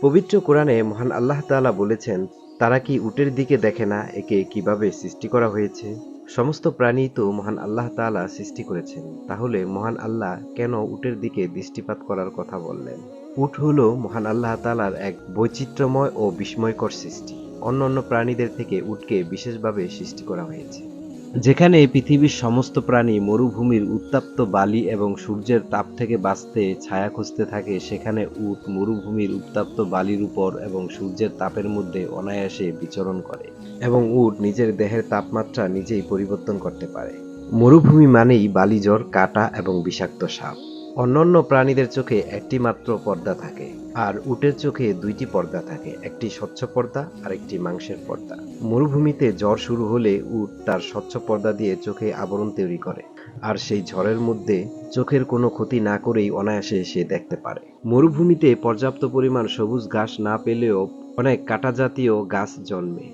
পবিত্র কোরআনে মহান আল্লাহ তাআলা বলেছেন, তারা কি উটের দিকে দেখে না একে কিভাবে সৃষ্টি করা হয়েছে? সমস্ত প্রাণী তো মহান আল্লাহ তাআলা সৃষ্টি করেছেন, তাহলে মহান আল্লাহ কেন উটের দিকে দৃষ্টিপাত করার কথা বললেন? উট হলো মহান আল্লাহ তাআলার এক বৈচিত্র্যময় ও বিস্ময়কর সৃষ্টি। অন্যান্য প্রাণীদের থেকে উটকে বিশেষভাবে সৃষ্টি করা হয়েছে। যেখানে পৃথিবীর সমস্ত প্রাণী মরুভূমির উত্তপ্ত বালি এবং সূর্যের তাপ থেকে বাঁচতে ছায়া খুঁজতে থাকে, সেখানে উট মরুভূমির উত্তপ্ত বালির উপর এবং সূর্যের তাপের মধ্যে অনায়াসে বিচরণ করে এবং উট নিজের দেহের তাপমাত্রা নিজেই পরিবর্তন করতে পারে। মরুভূমি মানেই বালিজ্বর, কাঁটা এবং বিষাক্ত সাপ। অন্যান্য প্রাণীদের চোখে একটি মাত্র পর্দা থাকে, আর উটের চোখে দুইটি পর্দা থাকে, একটি স্বচ্ছ পর্দা আর একটি মাংসের পর্দা। মরুভূমিতে ঝড় শুরু হলে উট তার স্বচ্ছ পর্দা দিয়ে চোখে আবরণ তৈরি করে, আর সেই ঝড়ের মধ্যে চোখের কোনো ক্ষতি না করেই অনায়াসে সে দেখতে পারে। মরুভূমিতে পর্যাপ্ত পরিমাণ সবুজ ঘাস না পেলেও অনেক কাঁটা জাতীয় গাছ জন্মে।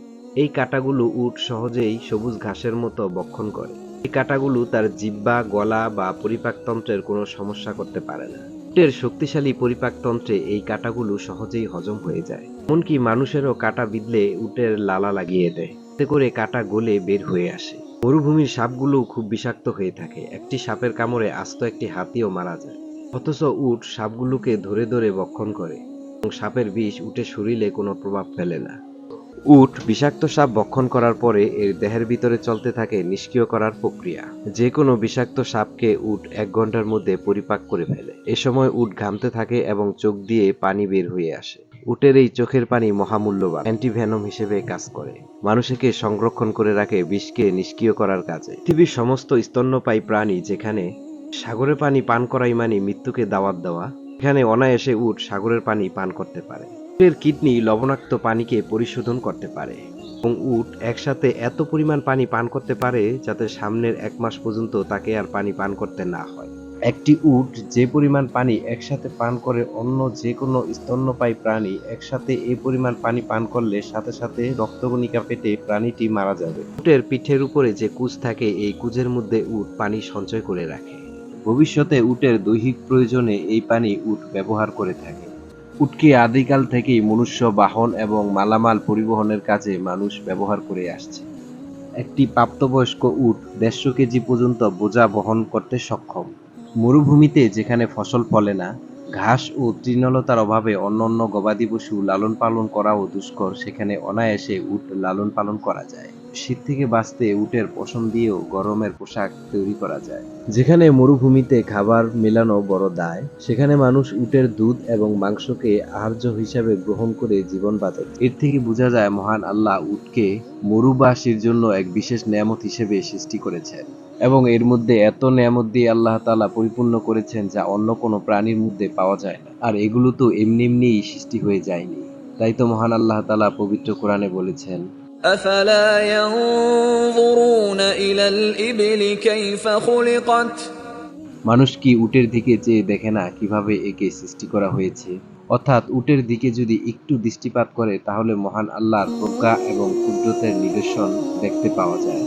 এই কাঁটাগুলো উট সহজেই সবুজ ঘাসের মতো ভক্ষণ করে। এই কাঁটাগুলো তার জিহ্বা, গলা বা পরিপাকতন্ত্রের কোনো সমস্যা করতে পারে না। উটের শক্তিশালী পরিপাকতন্ত্রে এই কাঁটাগুলো সহজেই হজম হয়ে যায়। এমনকি মানুষেরও কাঁটা বিঁধলে উটের লালা লাগিয়ে দেয়, এতে করে কাঁটা গলে বের হয়ে আসে। মরুভূমির সাপগুলোও খুব বিষাক্ত হয়ে থাকে। একটি সাপের কামড়ে আস্ত একটি হাতিও মারা যায়। অথচ উট সাপগুলোকে ধরে ধরে ভক্ষণ করে এবং সাপের বিষ উটের শরীরে কোনো প্রভাব ফেলে না। উট বিষাক্ত সাপ ভক্ষণ করার পরে এর দেহের ভিতরে চলতে থাকে নিষ্ক্রিয় করার প্রক্রিয়া। যে কোনো বিষাক্ত সাপকে উট 1 ঘন্টার মধ্যে পরিপাক করে ফেলে। এ সময় উট ঘামতে থাকে এবং চোখ দিয়ে পানি বের হয়ে আসে। উটের এই চোখের পানি মহামূল্যবান, অ্যান্টিভেনম হিসেবে কাজ করে। মানুষকে সংরক্ষণ করে রাখে বিষকে নিষ্ক্রিয় করার কাজে। পৃথিবীর সমস্ত স্তন্যপায়ী প্রাণী, যেখানে সাগরের পানি পান করাই মানে মৃত্যুকে দাওয়াত দেওয়া, এখানে অনায়াসে উট সাগরের পানি পান করতে পারে। উটের কিডনি লবণাক্ত পানিকে পরিশোধন করতে পারে এবং উট একসাথে এত পরিমাণ পানি পান করতে পারে যাতে সামনের 1 মাস পর্যন্ত তাকে আর পানি পান করতে না হয়। একটি উট যে পরিমাণ পানি একসাথে পান করে, অন্য যে কোনো স্তন্যপায়ী প্রাণী একসাথে এই পরিমাণ পানি পান করলে সাথে সাথে রক্তকণিকা ফেটে প্রাণীটি মারা যাবে। উটের পিঠের উপরে যে কুজ থাকে, এই কুজের মধ্যে উট পানি সঞ্চয় করে রাখে। ভবিষ্যতে উটের দৈহিক প্রয়োজনে এই পানি উট ব্যবহার করে থাকে। উটকে আদিকাল থেকেই মনুষ্য বাহন এবং মালামাল পরিবহনের কাজে মানুষ ব্যবহার করে আসছে। একটি প্রাপ্তবয়স্ক উট 150 কেজি পর্যন্ত বোঝা বহন করতে সক্ষম। মরুভূমিতে যেখানে ফসল ফলে না, ঘাস ও তৃণলতার অভাবে অন্যান্য গবাদি পশু লালন পালন করাও দুষ্কর, সেখানে অনায়াসে উট লালন পালন করা যায়। শীত থেকে বাঁচতে উটের পশম দিয়েও গরমের পোশাক তৈরি করা যায়। যেখানে মরুভূমিতে খাবার মেলানো বড় দায়, সেখানে মানুষ উটের দুধ এবং মাংসকে আহার্য হিসাবে গ্রহণ করে জীবন বাঁচাচ্ছে। এর থেকে বোঝা যায় মহান আল্লাহ উটকে মরুবাসীর জন্য এক বিশেষ নেয়ামত হিসেবে সৃষ্টি করেছেন এবং এর মধ্যে এত নেয়ামত দিয়ে আল্লাহ তাআলা পরিপূর্ণ করেছেন যা অন্য কোনো প্রাণীর মধ্যে পাওয়া যায় না। আর এগুলো তো এমনি এমনিই সৃষ্টি হয়ে যায়নি। তাই তো মহান আল্লাহ তাআলা পবিত্র কোরআনে বলেছেন, أفلا ينظرون إلى الإبل كيف خلقت মানুষ কি উটের দিকে চেয়ে দেখে না কিভাবে একে সৃষ্টি করা হয়েছে? অর্থাৎ উটের দিকে যদি একটু দৃষ্টিপাত করে তাহলে মহান আল্লাহর প্রজ্ঞা এবং কুদরতের নিদর্শন দেখতে পাওয়া যায়।